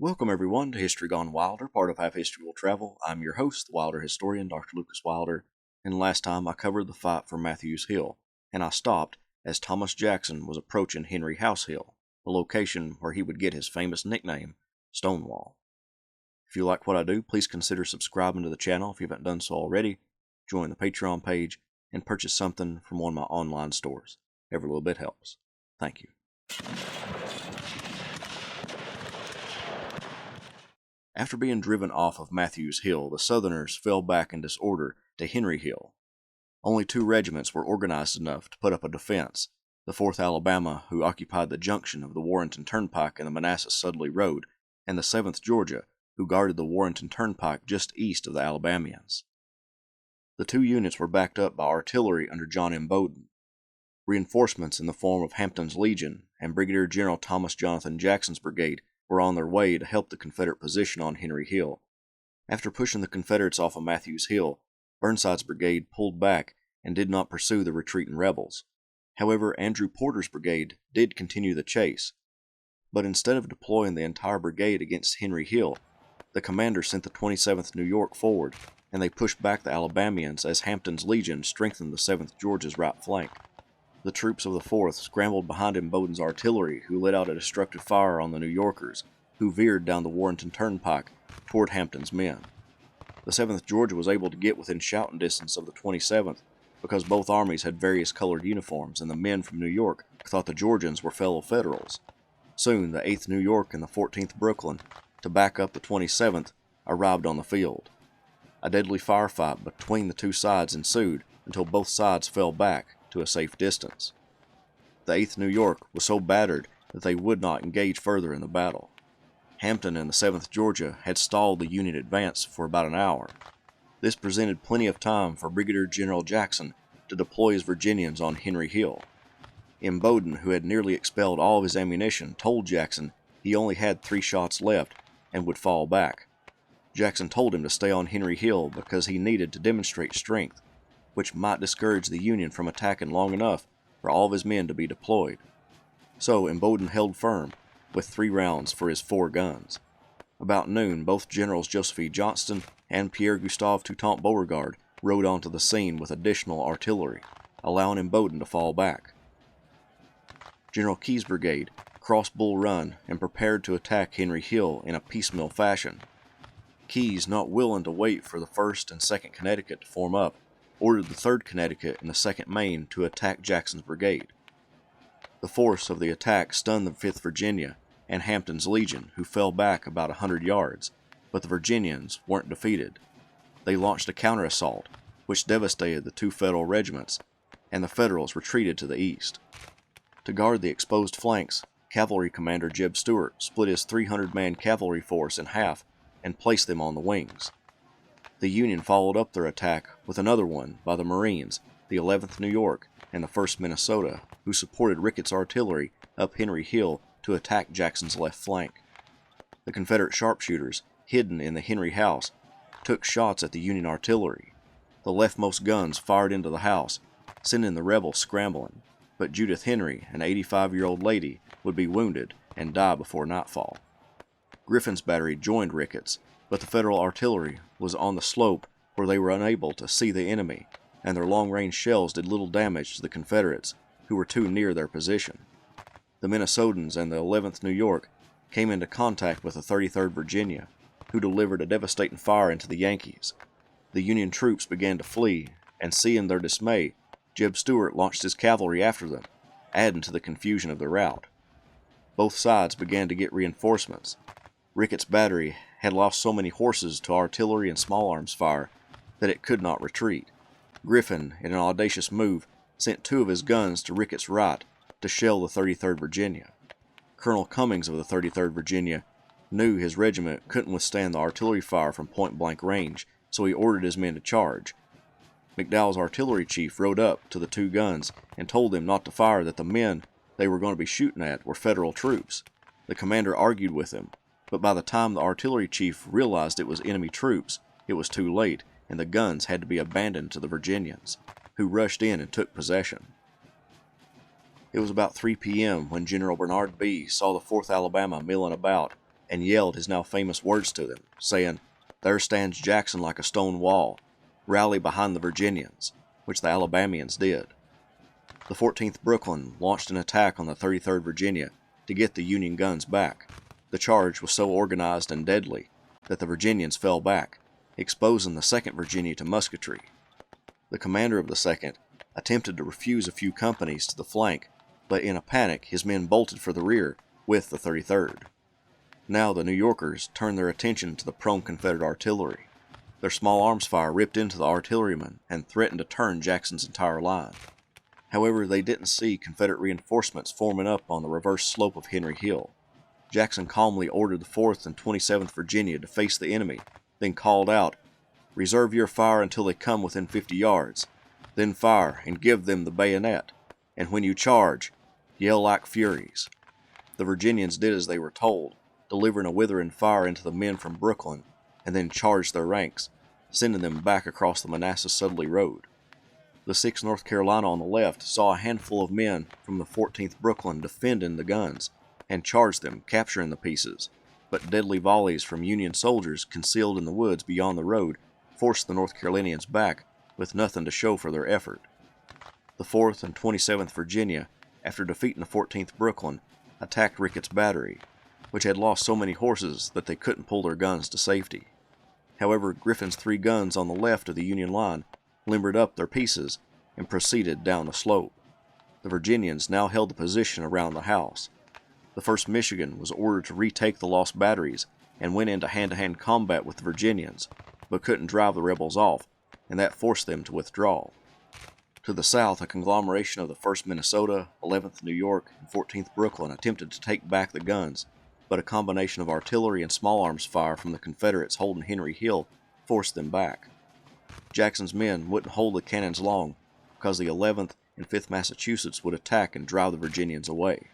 Welcome everyone to History Gone Wilder, part of Half History Will Travel. I'm your host, the Wilder historian, Dr. Lucas Wilder, and last time I covered the fight for Matthews Hill, and I stopped as Thomas Jackson was approaching Henry House Hill, the location where he would get his famous nickname, Stonewall. If you like what I do, please consider subscribing to the channel if you haven't done so already, join the Patreon page, and purchase something from one of my online stores. Every little bit helps. Thank you. After being driven off of Matthews Hill, the Southerners fell back in disorder to Henry Hill. Only 2 regiments were organized enough to put up a defense, the 4th Alabama, who occupied the junction of the Warrenton Turnpike and the Manassas Sudley Road, and the 7th Georgia, who guarded the Warrenton Turnpike just east of the Alabamians. The 2 units were backed up by artillery under John M. Bowden. Reinforcements in the form of Hampton's Legion and Brigadier General Thomas Jonathan Jackson's brigade were on their way to help the Confederate position on Henry Hill. After pushing the Confederates off of Matthews Hill, Burnside's brigade pulled back and did not pursue the retreating rebels. However, Andrew Porter's brigade did continue the chase. But instead of deploying the entire brigade against Henry Hill, the commander sent the 27th New York forward, and they pushed back the Alabamians as Hampton's Legion strengthened the 7th Georgia's right flank. The troops of the 4th scrambled behind Bowden's artillery, who let out a destructive fire on the New Yorkers, who veered down the Warrenton Turnpike toward Hampton's men. The 7th Georgia was able to get within shouting distance of the 27th because both armies had various colored uniforms, and the men from New York thought the Georgians were fellow Federals. Soon, the 8th New York and the 14th Brooklyn, to back up the 27th, arrived on the field. A deadly firefight between the 2 sides ensued until both sides fell back to a safe distance. The 8th New York was so battered that they would not engage further in the battle. Hampton and the 7th Georgia had stalled the Union advance for about an hour. This presented plenty of time for Brigadier General Jackson to deploy his Virginians on Henry Hill. Bowden, who had nearly expelled all of his ammunition, told Jackson he only had 3 shots left and would fall back. Jackson told him to stay on Henry Hill because he needed to demonstrate strength, which might discourage the Union from attacking long enough for all of his men to be deployed. So Bowden held firm, with 3 rounds for his 4 guns. About noon, both Generals Joseph E. Johnston and Pierre-Gustave Toutant Beauregard rode onto the scene with additional artillery, allowing Bowden to fall back. General Keyes' brigade crossed Bull Run and prepared to attack Henry Hill in a piecemeal fashion. Keyes, not willing to wait for the 1st and 2nd Connecticut to form up, ordered the 3rd Connecticut and the 2nd Maine to attack Jackson's brigade. The force of the attack stunned the 5th Virginia and Hampton's Legion, who fell back about 100 yards, but the Virginians weren't defeated. They launched a counterassault, which devastated the 2 Federal regiments, and the Federals retreated to the east. To guard the exposed flanks, Cavalry Commander Jeb Stuart split his 300-man cavalry force in half and placed them on the wings. The Union followed up their attack with another one by the Marines, the 11th New York, and the 1st Minnesota, who supported Ricketts' artillery up Henry Hill to attack Jackson's left flank. The Confederate sharpshooters, hidden in the Henry house, took shots at the Union artillery. The leftmost guns fired into the house, sending the rebels scrambling, but Judith Henry, an 85-year-old lady, would be wounded and die before nightfall. Griffin's battery joined Ricketts, but the Federal artillery was on the slope where they were unable to see the enemy, and their long-range shells did little damage to the Confederates, who were too near their position. The Minnesotans and the 11th New York came into contact with the 33rd Virginia, who delivered a devastating fire into the Yankees. The Union troops began to flee, and seeing their dismay, Jeb Stuart launched his cavalry after them, adding to the confusion of the rout. Both sides began to get reinforcements. Ricketts' battery had lost so many horses to artillery and small arms fire that it could not retreat. Griffin, in an audacious move, sent 2 of his guns to Ricketts' right to shell the 33rd Virginia. Colonel Cummings of the 33rd Virginia knew his regiment couldn't withstand the artillery fire from point-blank range, so he ordered his men to charge. McDowell's artillery chief rode up to the 2 guns and told them not to fire, that the men they were going to be shooting at were Federal troops. The commander argued with him, but by the time the artillery chief realized it was enemy troops, it was too late, and the guns had to be abandoned to the Virginians, who rushed in and took possession. It was about 3 p.m. when General Bernard B. saw the 4th Alabama milling about, and yelled his now famous words to them, saying, "There stands Jackson like a stone wall. Rally behind the Virginians," which the Alabamians did. The 14th Brooklyn launched an attack on the 33rd Virginia to get the Union guns back. The charge was so organized and deadly that the Virginians fell back, exposing the 2nd Virginia to musketry. The commander of the 2nd attempted to refuse a few companies to the flank, but in a panic his men bolted for the rear with the 33rd. Now the New Yorkers turned their attention to the prone Confederate artillery. Their small arms fire ripped into the artillerymen and threatened to turn Jackson's entire line. However, they didn't see Confederate reinforcements forming up on the reverse slope of Henry Hill. Jackson calmly ordered the 4th and 27th Virginia to face the enemy, then called out, "Reserve your fire until they come within 50 yards. Then fire and give them the bayonet. And when you charge, yell like furies." The Virginians did as they were told, delivering a withering fire into the men from Brooklyn, and then charged their ranks, sending them back across the Manassas southerly road. The 6th North Carolina on the left saw a handful of men from the 14th Brooklyn defending the guns, and charged them, capturing the pieces, but deadly volleys from Union soldiers concealed in the woods beyond the road forced the North Carolinians back with nothing to show for their effort. The 4th and 27th Virginia, after defeating the 14th Brooklyn, attacked Ricketts Battery, which had lost so many horses that they couldn't pull their guns to safety. However, Griffin's 3 guns on the left of the Union line limbered up their pieces and proceeded down the slope. The Virginians now held the position around the house. The 1st Michigan was ordered to retake the lost batteries and went into hand-to-hand combat with the Virginians, but couldn't drive the rebels off, and that forced them to withdraw. To the south, a conglomeration of the 1st Minnesota, 11th New York, and 14th Brooklyn attempted to take back the guns, but a combination of artillery and small arms fire from the Confederates holding Henry Hill forced them back. Jackson's men wouldn't hold the cannons long because the 11th and 5th Massachusetts would attack and drive the Virginians away.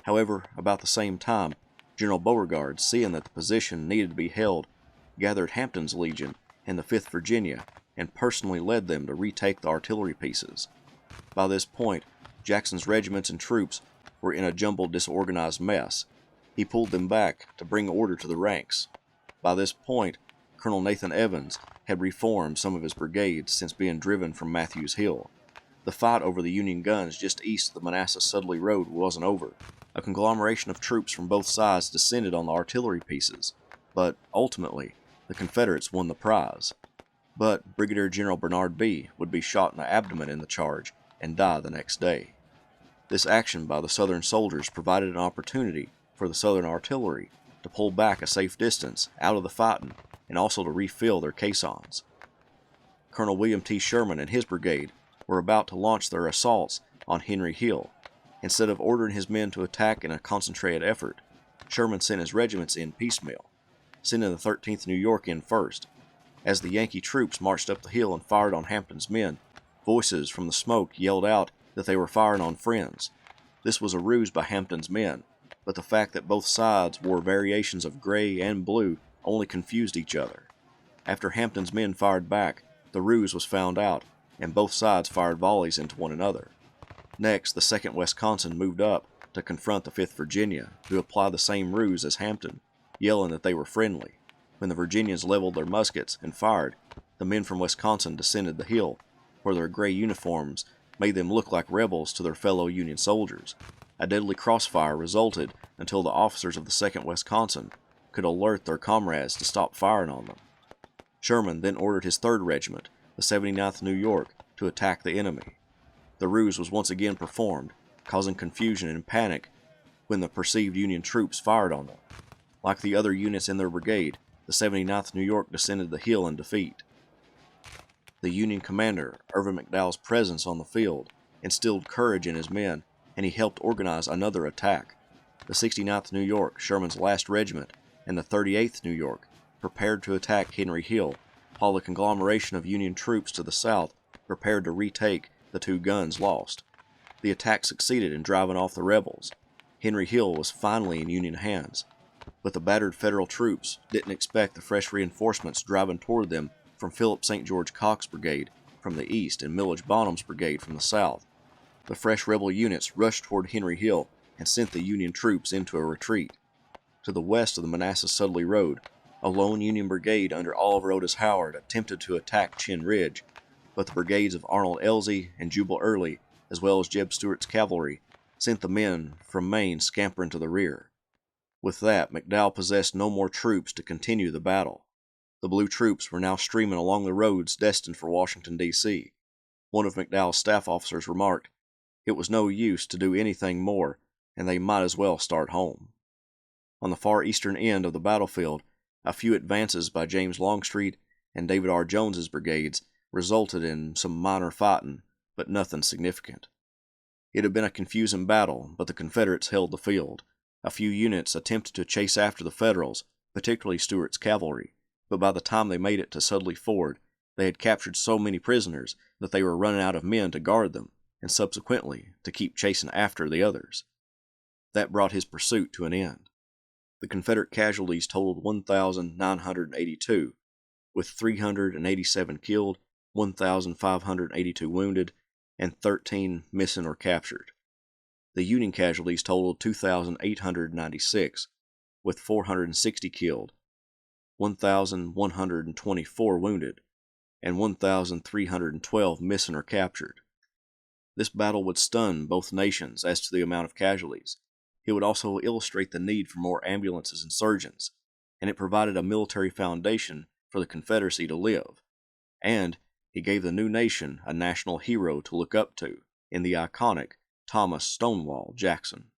However, about the same time, General Beauregard, seeing that the position needed to be held, gathered Hampton's Legion and the 5th Virginia and personally led them to retake the artillery pieces. By this point, Jackson's regiments and troops were in a jumbled, disorganized mess. He pulled them back to bring order to the ranks. By this point, Colonel Nathan Evans had reformed some of his brigades since being driven from Matthews Hill. The fight over the Union guns just east of the Manassas southerly road wasn't over. A conglomeration of troops from both sides descended on the artillery pieces, but ultimately, the Confederates won the prize. But Brigadier General Bernard B. would be shot in the abdomen in the charge and die the next day. This action by the Southern soldiers provided an opportunity for the Southern artillery to pull back a safe distance out of the fighting and also to refill their caissons. Colonel William T. Sherman and his brigade were about to launch their assaults on Henry Hill. Instead of ordering his men to attack in a concentrated effort, Sherman sent his regiments in piecemeal, sending the 13th New York in first. As the Yankee troops marched up the hill and fired on Hampton's men, voices from the smoke yelled out that they were firing on friends. This was a ruse by Hampton's men, but the fact that both sides wore variations of gray and blue only confused each other. After Hampton's men fired back, the ruse was found out, and both sides fired volleys into one another. Next, the 2nd Wisconsin moved up to confront the 5th Virginia, who applied the same ruse as Hampton, yelling that they were friendly. When the Virginians leveled their muskets and fired, the men from Wisconsin descended the hill, where their gray uniforms made them look like rebels to their fellow Union soldiers. A deadly crossfire resulted until the officers of the 2nd Wisconsin could alert their comrades to stop firing on them. Sherman then ordered his 3rd Regiment, the 79th New York, to attack the enemy. The ruse was once again performed, causing confusion and panic when the perceived Union troops fired on them. Like the other units in their brigade, the 79th New York descended the hill in defeat. The Union commander, Irvin McDowell's presence on the field, instilled courage in his men, and he helped organize another attack. The 69th New York, Sherman's last regiment, and the 38th New York prepared to attack Henry Hill, while the conglomeration of Union troops to the south prepared to retake the 2 guns lost. The attack succeeded in driving off the rebels. Henry Hill was finally in Union hands, but the battered Federal troops didn't expect the fresh reinforcements driving toward them from Philip St. George Cocke's brigade from the east and Millage Bonham's brigade from the south. The fresh rebel units rushed toward Henry Hill and sent the Union troops into a retreat. To the west of the Manassas-Sudley Road, a lone Union brigade under Oliver Otis Howard attempted to attack Chinn Ridge, but the brigades of Arnold Elzey and Jubal Early, as well as Jeb Stuart's cavalry, sent the men from Maine scampering to the rear. With that, McDowell possessed no more troops to continue the battle. The blue troops were now streaming along the roads destined for Washington, D.C. One of McDowell's staff officers remarked, "It was no use to do anything more, and they might as well start home." On the far eastern end of the battlefield, a few advances by James Longstreet and David R. Jones's brigades resulted in some minor fighting, but nothing significant. It had been a confusing battle, but the Confederates held the field. A few units attempted to chase after the Federals, particularly Stuart's cavalry, but by the time they made it to Sudley Ford, they had captured so many prisoners that they were running out of men to guard them, and subsequently to keep chasing after the others. That brought his pursuit to an end. The Confederate casualties totaled 1,982, with 387 killed, 1,582 wounded, and 13 missing or captured. The Union casualties totaled 2,896, with 460 killed, 1,124 wounded, and 1,312 missing or captured. This battle would stun both nations as to the amount of casualties. It would also illustrate the need for more ambulances and surgeons, and it provided a military foundation for the Confederacy to live. And it gave the new nation a national hero to look up to in the iconic Thomas Stonewall Jackson.